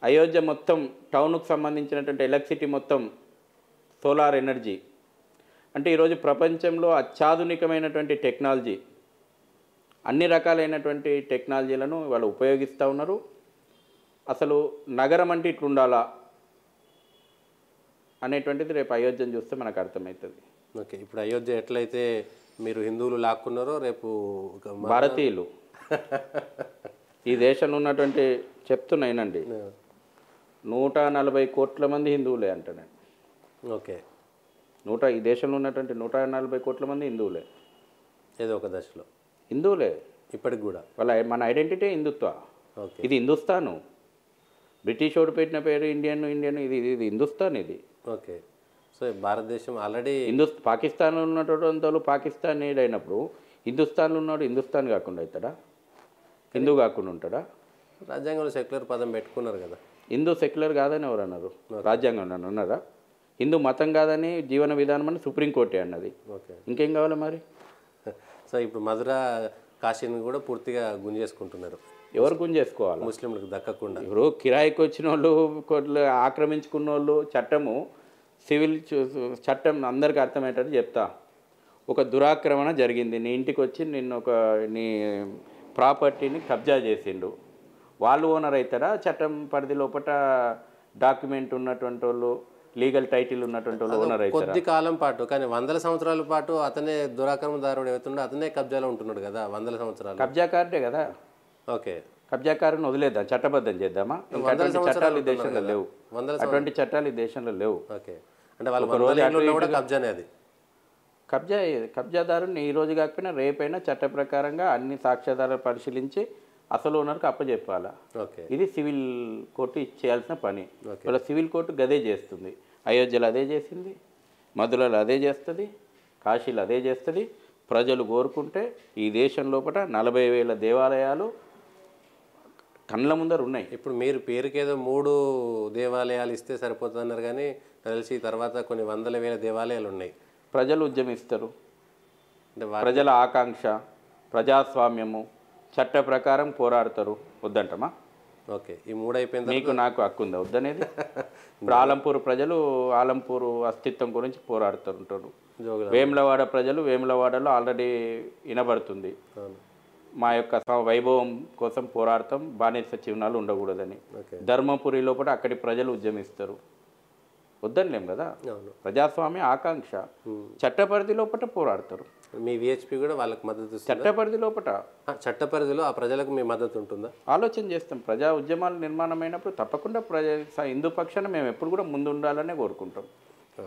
అయోధ్య మొత్తం టౌన్కు సంబంధించినటువంటి ఎలక్ట్రిసిటీ మొత్తం సోలార్ ఎనర్జీ. అంటే ఈరోజు ప్రపంచంలో అత్యాధునికమైనటువంటి టెక్నాలజీ, అన్ని రకాలైనటువంటి టెక్నాలజీలను వాళ్ళు ఉపయోగిస్తూ ఉన్నారు. అసలు నగరం అంటే ఇట్లుండాలా అనేటువంటిది రేపు అయోధ్యను చూస్తే మనకు అర్థమవుతుంది. ఓకే, ఇప్పుడు అయోధ్య ఎట్లయితే మీరు హిందువులు లాక్కున్నారో రేపు భారతీయులు ఈ దేశంలో ఉన్నటువంటి చెప్తున్నాయినండి 140 కోట్ల మంది హిందువులే అంటానండి. ఓకే, ఈ దేశంలో ఉన్నటువంటి 140 కోట్ల మంది హిందువులే. ఏదో ఒక దశలో హిందువులే ఇప్పటికి కూడా. మన ఐడెంటిటీ హిందుత్వ. ఓకే, ఇది హిందుస్థాను. బ్రిటిష్ వాడు పెట్టిన పేరు ఇండియన్. ఇది హిందుస్థాన్. ఇది ఓకే. సో భారతదేశం ఆల్రెడీ పాకిస్తాన్లో ఉన్నటువంటి వాళ్ళు పాకిస్తాన్ అయినప్పుడు హిందుస్థాన్లో ఉన్నాడు హిందుస్థాన్ కాకుండా అవుతాడా? హిందూ కాకుండా ఉంటాడా? రాజ్యాంగంలో సెక్యులర్ పదం పెట్టుకున్నారు కదా. హిందూ సెక్యులర్ కాదని ఎవరు అన్నారు? రాజ్యాంగంలో అన్నారా? హిందూ మతం కాదని జీవన విధానం అని సుప్రీంకోర్టే అన్నది. ఓకే, ఇంకేం కావాలి మరి? సో ఇప్పుడు మధుర కాశీని కూడా పూర్తిగా గుంజేసుకుంటున్నారు. ఎవరు గుంజేసుకోవాలి? ముస్లింలకు దక్కకుండా. ఇప్పుడు కిరాయికి వచ్చిన వాళ్ళు, ఆక్రమించుకున్న వాళ్ళు, సివిల్ చట్టం అందరికీ అర్థమయ్యేటట్టు చెప్తా. ఒక దురాక్రమణ జరిగింది, నీ ఇంటికి వచ్చి నీ ప్రాపర్టీని కబ్జా చేసిండు. వాళ్ళు ఓనర్ అవుతారా? చట్టం పరిధి లోపల డాక్యుమెంట్ ఉన్నటువంటి వాళ్ళు, లీగల్ టైటిల్ ఉన్నటువంటి వాళ్ళు ఓనర్ అవుతారా? కొద్ది కాలం పాటు, కానీ 100 సంవత్సరాల పాటు అతనే దురాక్రమదారుడు అవుతుండే, అతనే కబ్జాలో ఉంటున్నాడు కదా 100 సంవత్సరాలు. కబ్జాకారుడే కదా. ఓకే, కబ్జాకారుని వదిలేద్దాం, చట్టబద్ధం చేద్దామా? చట్టాలు ఈ దేశంలో లేవు. అటువంటి చట్టాలు ఈ దేశంలో లేవు. ఓకే, అంటే వాళ్ళు కూడా కబ్జానే. అది కబ్జాదారుని ఈ రోజు కాకపోయినా రేపైనా చట్ట ప్రకారంగా అన్ని సాక్ష్యాధారాలు పరిశీలించి అసలు ఓనర్కి అప్పచెప్పాలా. ఓకే, ఇది సివిల్ కోర్టు చేయాల్సిన పని. వాళ్ళ సివిల్ కోర్టు గదే చేస్తుంది. అయోధ్యలో అదే చేసింది, మధురలో అదే చేస్తుంది, కాశీలో అదే చేస్తుంది. ప్రజలు కోరుకుంటే ఈ దేశం లోపల 40,000 దేవాలయాలు కళ్ళ ముందర ఉన్నాయి. ఇప్పుడు మీరు పేరుకేదో 3 దేవాలయాలు ఇస్తే సరిపోతుంది అన్నారు, కానీ తెలిసి తర్వాత కొన్ని 100,000 దేవాలయాలు ఉన్నాయి. ప్రజలు ఉద్యమిస్తారు. ప్రజల ఆకాంక్ష, ప్రజాస్వామ్యము, చట్ట ప్రకారం పోరాడతారు. వద్దంటమా? ఓకే, ఈ 3 అయిపోయింది. నీకు నాకు హక్కు ఉందా వద్దనేది? ఇప్పుడు ఆలంపూర్ ప్రజలు ఆలంపూరు అస్తిత్వం గురించి పోరాడుతుంటారు. వేములవాడ ప్రజలు వేములవాడలో ఆల్రెడీ వినబడుతుంది, మా యొక్క వైభవం కోసం పోరాడతాం, బానిస చిహ్నాలు ఉండకూడదని. ధర్మపురి లోపల అక్కడి ప్రజలు ఉద్యమిస్తారు. వద్దనిలేం కదా. ప్రజాస్వామ్య ఆకాంక్ష, చట్టపరిధి లోపల పోరాడతారు. మీ విహెచ్పి కూడా వాళ్ళకి మద్దతు ఇస్తుంది. చట్టపరిధి లోపల, చట్టపరిధిలో ఆ ప్రజలకు మీ మద్దతు ఉంటుందా? ఆలోచన చేస్తాం. ప్రజా ఉద్యమాలు నిర్మాణం అయినప్పుడు తప్పకుండా హిందూ పక్షాన మేము ఎప్పుడు కూడా ముందు ఉండాలనే కోరుకుంటాం.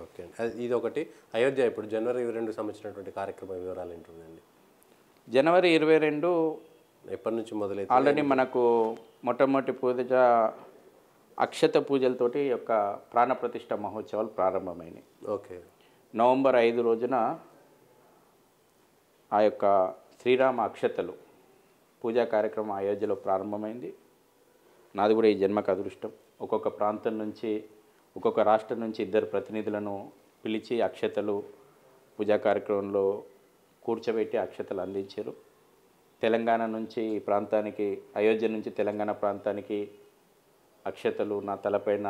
ఓకే, ఇది ఒకటి. అయోధ్య ఇప్పుడు జనవరి 22 సంబంధించినటువంటి కార్యక్రమ వివరాలు ఏంటుందండి? జనవరి 22 ఎప్పటి నుంచి మొదలైతే? ఆల్రెడీ మనకు మొట్టమొదటి పూజ అక్షత పూజలతోటి యొక్క ప్రాణప్రతిష్ఠ మహోత్సవాలు ప్రారంభమైనాయి. ఓకే, నవంబర్ 5 రోజున ఆ యొక్క శ్రీరామ అక్షతలు పూజా కార్యక్రమం అయోధ్యలో ప్రారంభమైంది. నాది కూడా ఈ జన్మకు అదృష్టం. ఒక్కొక్క ప్రాంతం నుంచి, ఒక్కొక్క రాష్ట్రం నుంచి 2 ప్రతినిధులను పిలిచి అక్షతలు పూజా కార్యక్రమంలో కూర్చోబెట్టి అక్షతలు అందించారు. తెలంగాణ నుంచి ఈ ప్రాంతానికి, అయోధ్య నుంచి తెలంగాణ ప్రాంతానికి అక్షతలు నా తలపైన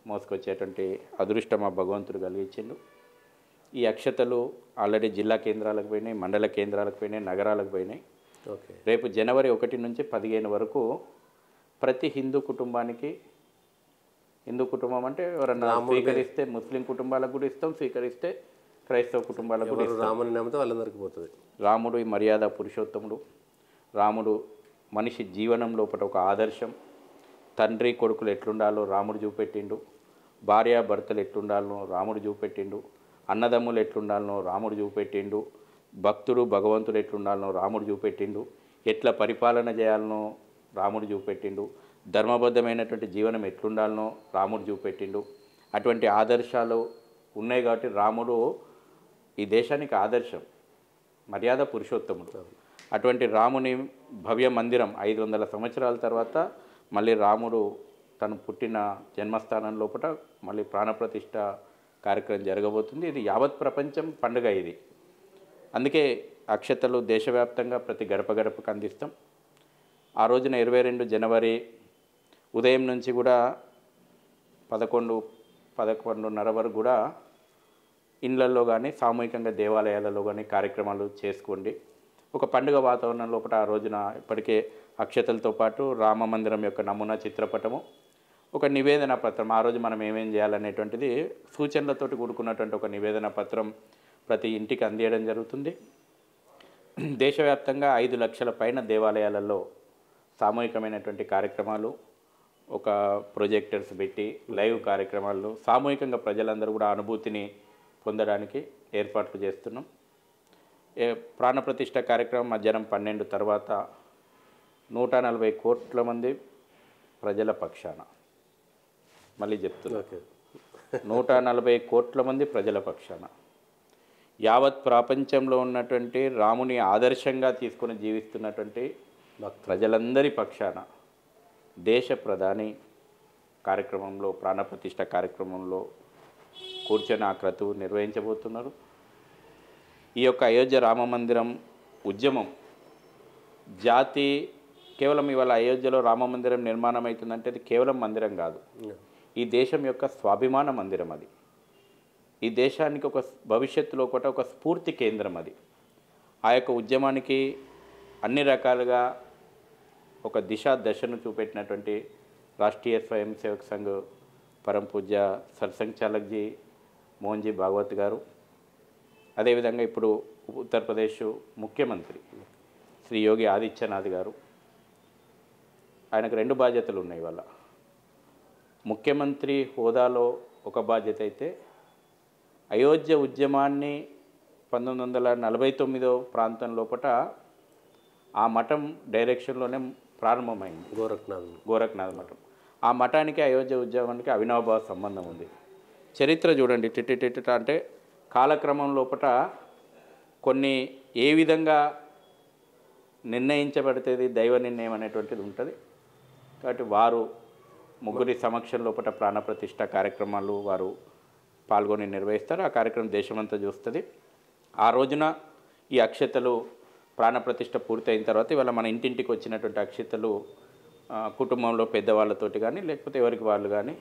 మోసుకొచ్చేటువంటి అదృష్టం ఆ భగవంతుడు కలిగించిండు. ఈ అక్షతలు ఆల్రెడీ జిల్లా కేంద్రాలకు పోయినాయి, మండల కేంద్రాలకు పోయినాయి, నగరాలకు పోయినాయి. ఓకే, రేపు జనవరి 1 నుంచి 15 వరకు ప్రతి హిందూ కుటుంబానికి హిందూ కుటుంబం అంటే ఎవరన్నా స్వీకరిస్తే ముస్లిం కుటుంబాలకు కూడా ఇస్తాం, స్వీకరిస్తే క్రైస్తవ కుటుంబాలకు కూడా ఇస్తాం. రాముని నమ్మితే వాళ్ళందరికీ పోతుంది. రాముడు ఈ మర్యాద పురుషోత్తముడు. రాముడు మనిషి జీవనం లోపల ఒక ఆదర్శం. తండ్రి కొడుకులు ఎట్లుండాలో రాముడు చూపెట్టిండు, భార్యాభర్తలు ఎట్లుండాలనో రాముడు చూపెట్టిండు, అన్నదమ్ములు ఎట్లుండాలనో రాముడు చూపెట్టిండు, భక్తుడు భగవంతుడు ఎట్లుండాలనో రాముడు చూపెట్టిండు, ఎట్లా పరిపాలన చేయాలనో రాముడు చూపెట్టిండు, ధర్మబద్ధమైనటువంటి జీవనం ఎట్లుండాలనో రాముడు చూపెట్టిండు. అటువంటి ఆదర్శాలు ఉన్నాయి కాబట్టి రాముడు ఈ దేశానికి ఆదర్శం, మర్యాద పురుషోత్తముడు. అటువంటి రాముని భవ్య మందిరం 500 సంవత్సరాల తర్వాత మళ్ళీ రాముడు తను పుట్టిన జన్మస్థానం లోపల మళ్ళీ ప్రాణప్రతిష్ఠ కార్యక్రమం జరగబోతుంది. ఇది యావత్ ప్రపంచం పండుగ ఇది. అందుకే అక్షతలు దేశవ్యాప్తంగా ప్రతి గడప గడపకు అందిస్తాం. ఆ రోజున 22 జనవరి ఉదయం నుంచి కూడా 11-11:30 వరకు కూడా ఇళ్లల్లో కానీ సామూహికంగా దేవాలయాలలో కానీ కార్యక్రమాలు చేసుకోండి. ఒక పండుగ వాతావరణం లోపల ఆ రోజున ఇప్పటికే అక్షతలతో పాటు రామ మందిరం యొక్క నమూనా చిత్రపటము, ఒక నివేదన పత్రం, ఆ రోజు మనం ఏమేం చేయాలనేటువంటిది సూచనలతోటి కూడుకున్నటువంటి ఒక నివేదన పత్రం ప్రతి ఇంటికి అందియడం జరుగుతుంది. దేశవ్యాప్తంగా 5 లక్షల పైన దేవాలయాలలో సామూహికమైనటువంటి కార్యక్రమాలు, ఒక ప్రొజెక్టర్స్ పెట్టి లైవ్ కార్యక్రమాలు సామూహికంగా ప్రజలందరూ కూడా అనుభూతిని పొందడానికి ఏర్పాట్లు చేస్తున్నాం. ప్రాణప్రతిష్ఠ కార్యక్రమం మధ్యాహ్నం 12 తర్వాత 140 కోట్ల మంది ప్రజల పక్షాన, మళ్ళీ చెప్తున్నా, 140 కోట్ల మంది ప్రజల పక్షాన యావత్ ప్రపంచంలో ఉన్నటువంటి రాముని ఆదర్శంగా తీసుకొని జీవిస్తున్నటువంటి ప్రజలందరి పక్షాన దేశ ప్రధాని కార్యక్రమంలో, ప్రాణప్రతిష్ఠ కార్యక్రమంలో కూర్చొని ఆ క్రతువు నిర్వహించబోతున్నారు. ఈ యొక్క అయోధ్య రామ మందిరం ఉద్యమం జాతి కేవలం ఇవాళ అయోధ్యలో రామ మందిరం నిర్మాణం అవుతుందంటే అది కేవలం మందిరం కాదు, ఈ దేశం యొక్క స్వాభిమాన మందిరం. అది ఈ దేశానికి ఒక భవిష్యత్తులో కూడా ఒక స్ఫూర్తి కేంద్రం. అది ఆ యొక్క ఉద్యమానికి అన్ని రకాలుగా ఒక దశను చూపెట్టినటువంటి రాష్ట్రీయ స్వయం సేవక్ సంఘ్ పరమ పూజ్య సర్సంఘ్ చాలక్జీ మోహన్జీ భాగవత్ గారు, అదేవిధంగా ఇప్పుడు ఉత్తరప్రదేశ్ ముఖ్యమంత్రి శ్రీ యోగి ఆదిత్యనాథ్ గారు, ఆయనకు 2 బాధ్యతలు ఉన్నాయి. ఇవాళ ముఖ్యమంత్రి హోదాలో ఒక బాధ్యత అయితే, అయోధ్య ఉద్యమాన్ని 1949 ప్రాంతం లోపల ఆ మఠం డైరెక్షన్లోనే ప్రారంభమైంది, గోరఖ్నాథ్ మఠం. ఆ మఠానికి అయోధ్య ఉద్యమానికి అవినాభావ సంబంధం ఉంది. చరిత్ర చూడండి, టిటిటిట అంటే కాలక్రమం లోపల కొన్ని ఏ విధంగా నిర్ణయించబడితేది దైవ నిర్ణయం అనేటువంటిది ఉంటుంది. కాబట్టి వారు ముగ్గురి సమక్షం లోపల ప్రాణప్రతిష్ఠ కార్యక్రమాలు వారు పాల్గొని నిర్వహిస్తారు. ఆ కార్యక్రమం దేశమంతా చూస్తుంది. ఆ రోజున ఈ అక్షతలు ప్రాణప్రతిష్ఠ పూర్తయిన తర్వాత ఇవాళ మన ఇంటింటికి వచ్చినటువంటి అక్షతలు కుటుంబంలో పెద్దవాళ్ళతోటి కానీ లేకపోతే ఎవరికి వాళ్ళు కానీ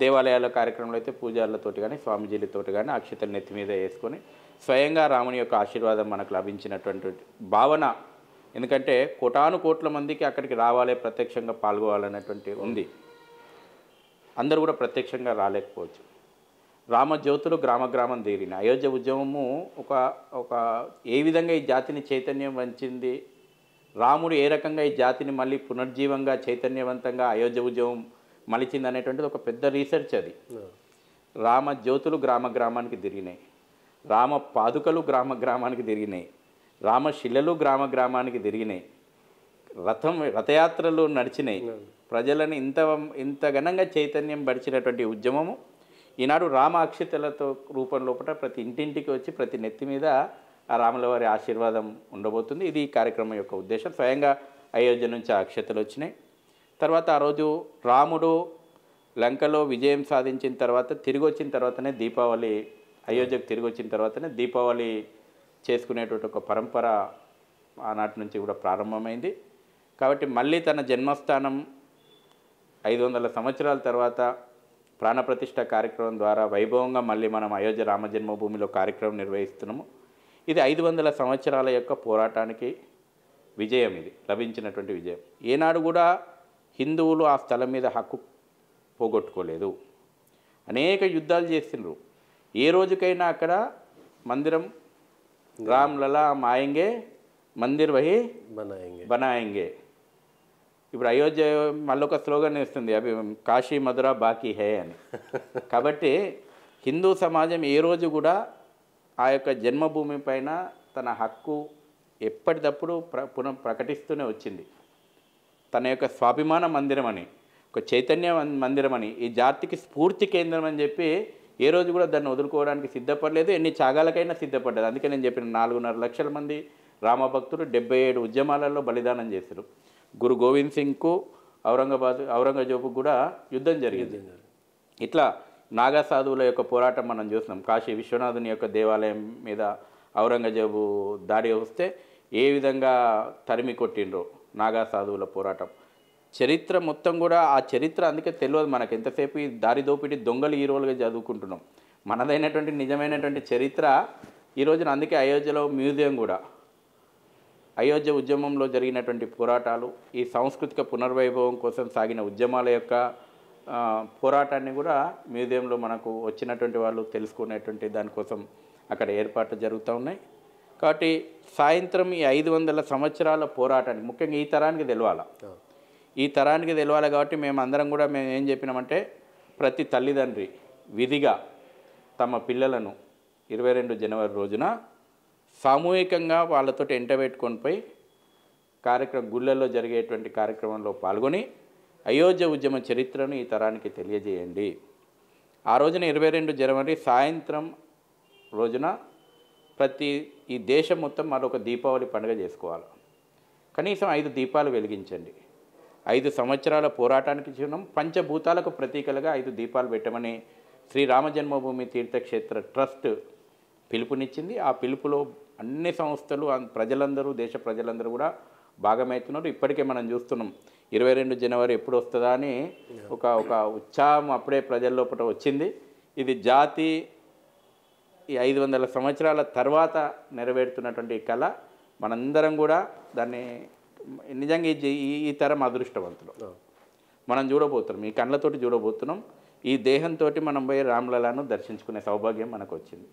దేవాలయాల కార్యక్రమంలో అయితే పూజారులతోటి కానీ స్వామీజీలతోటి కానీ అక్షతలు నెత్తి మీద వేసుకొని స్వయంగా రాముని యొక్క ఆశీర్వాదం మనకు లభించినటువంటి భావన. ఎందుకంటే కోట్ల మందికి అక్కడికి రావాలి, ప్రత్యక్షంగా పాల్గొవాలన్నటువంటి ఉంది. అందరూ కూడా ప్రత్యక్షంగా రాలేకపోవచ్చు. రామజ్యోతులు గ్రామం తీరిన అయోధ్య ఉద్యమము ఒక ఏ విధంగా ఈ జాతిని చైతన్యం వంచింది, రాముడు ఏ రకంగా ఈ జాతిని మళ్ళీ పునర్జీవంగా చైతన్యవంతంగా అయోధ్య ఉద్యమం మలిచింది అనేటువంటిది ఒక పెద్ద రీసెర్చ్. అది రామజ్యోతులు గ్రామానికి తిరిగినాయి, రామ పాదుకలు గ్రామానికి తిరిగినాయి, రామశిలలు గ్రామానికి తిరిగినాయి, రథయాత్రలు నడిచినాయి. ప్రజలను ఇంత ఘనంగా చైతన్యం పరిచినటువంటి ఉద్యమము ఈనాడు రామ అక్షతలతో రూపం లోపల ప్రతి ఇంటింటికి వచ్చి ప్రతి నెత్తి మీద ఆ రాముల వారి ఆశీర్వాదం ఉండబోతుంది. ఇది ఈ కార్యక్రమం యొక్క ఉద్దేశం. స్వయంగా అయోధ్య నుంచి ఆ అక్షతలు వచ్చినాయి. తర్వాత ఆ రోజు రాముడు లంకలో విజయం సాధించిన తర్వాత తిరిగి వచ్చిన తర్వాతనే దీపావళి, అయోధ్యకు తిరిగి వచ్చిన తర్వాతనే దీపావళి చేసుకునేటువంటి ఒక పరంపర ఆనాటి నుంచి కూడా ప్రారంభమైంది. కాబట్టి మళ్ళీ తన జన్మస్థానం 500 సంవత్సరాల తర్వాత ప్రాణప్రతిష్ఠ కార్యక్రమం ద్వారా వైభవంగా మళ్ళీ మనం అయోధ్య రామ జన్మభూమిలో కార్యక్రమం నిర్వహిస్తున్నాము. ఇది 500 సంవత్సరాల యొక్క పోరాటానికి విజయం, ఇది లభించినటువంటి విజయం. ఏనాడు కూడా హిందువులు ఆ స్థలం మీద హక్కు పోగొట్టుకోలేదు. అనేక యుద్ధాలు చేసిండ్రు. ఏ రోజుకైనా అక్కడ మందిరం రామ్ లలా మాయంగే మందిర్ వహి బనాయంగే. ఇప్పుడు అయోధ్య మళ్ళొక స్లోగన్ వేస్తుంది, అవి కాశీ మధుర బాకీ హే అని. కాబట్టి హిందూ సమాజం ఏ రోజు కూడా ఆ యొక్క జన్మభూమి పైన తన హక్కు ఎప్పటికప్పుడు ప్రకటిస్తూనే వచ్చింది. తన యొక్క స్వాభిమాన మందిరం అని, ఒక చైతన్య మందిరం అని, ఈ జాతికి స్ఫూర్తి కేంద్రం అని చెప్పి ఏ రోజు కూడా దాన్ని వదులుకోవడానికి సిద్ధపడలేదు. ఎన్ని త్యాగాలకైనా సిద్ధపడ్డది. అందుకే నేను చెప్పిన 4.5 లక్షల మంది రామభక్తులు 77 ఉద్యమాలలో బలిదానం చేశారు. గురు గోవింద్ సింగ్కు ఔరంగజేబుకు కూడా యుద్ధం జరిగింది. ఇట్లా నాగా సాధువుల యొక్క పోరాటం మనం చూస్తున్నాం. కాశీ విశ్వనాథుని యొక్క దేవాలయం మీద ఔరంగజేబు దాడి వస్తే ఏ విధంగా తరిమి కొట్టిండ్రో నాగా సాధువుల పోరాటం చరిత్ర మొత్తం కూడా. ఆ చరిత్ర అందుకే తెలియదు మనకు. ఎంతసేపు ఈ దారి దోపిడి దొంగలు హీరోలుగా చదువుకుంటున్నాం. మనదైనటువంటి నిజమైనటువంటి చరిత్ర ఈ రోజున. అందుకే అయోధ్యలో మ్యూజియం కూడా, అయోధ్య ఉద్యమంలో జరిగినటువంటి పోరాటాలు, ఈ సాంస్కృతిక పునర్వైభవం కోసం సాగిన ఉద్యమాల యొక్క పోరాటాన్ని కూడా మ్యూజియంలో మనకు వచ్చినటువంటి వాళ్ళు తెలుసుకునేటువంటి దానికోసం అక్కడ ఏర్పాట్లు జరుగుతూ ఉన్నాయి. కాబట్టి సాయంత్రం ఈ 500 సంవత్సరాల పోరాటానికి ముఖ్యంగా ఈ తరానికి తెలవాలి. ఈ తరానికి తెలవాలి కాబట్టి మేము ఏం చెప్పినామంటే, ప్రతి తల్లిదండ్రి విధిగా తమ పిల్లలను 22 జనవరి రోజున సామూహికంగా వాళ్ళతో ఎంటబెట్టుకొని పోయి గుళ్ళల్లో జరిగేటువంటి కార్యక్రమంలో పాల్గొని అయోధ్య ఉద్యమ చరిత్రను ఈ తరానికి తెలియజేయండి. ఆ రోజున 22 జనవరి సాయంత్రం రోజున ఈ దేశం మొత్తం మరొక దీపావళి పండుగ చేసుకోవాలి. కనీసం 5 దీపాలు వెలిగించండి. 5 సంవత్సరాల పోరాటానికి చిహ్నం, పంచభూతాలకు ప్రతీకలుగా 5 దీపాలు పెట్టమని శ్రీరామ జన్మభూమి తీర్థక్షేత్ర ట్రస్ట్ పిలుపునిచ్చింది. ఆ పిలుపులో అన్ని సంస్థలు, ప్రజలందరూ, దేశ ప్రజలందరూ కూడా భాగమవుతున్నారు. ఇప్పటికే మనం చూస్తున్నాం 22 జనవరి ఎప్పుడు వస్తుందా అని ఒక ఉత్సాహం అప్పుడే ప్రజల లోపల వచ్చింది. ఇది జాతి ఈ 500 సంవత్సరాల తర్వాత నెరవేరుతున్నటువంటి కళ. మనందరం కూడా దాన్ని నిజంగా ఈ తరం అదృష్టవంతులు. మనం చూడబోతున్నాం, ఈ కళ్ళతోటి చూడబోతున్నాం. ఈ దేహంతో మనం పోయి రామ్లలాను దర్శించుకునే సౌభాగ్యం మనకు వచ్చింది.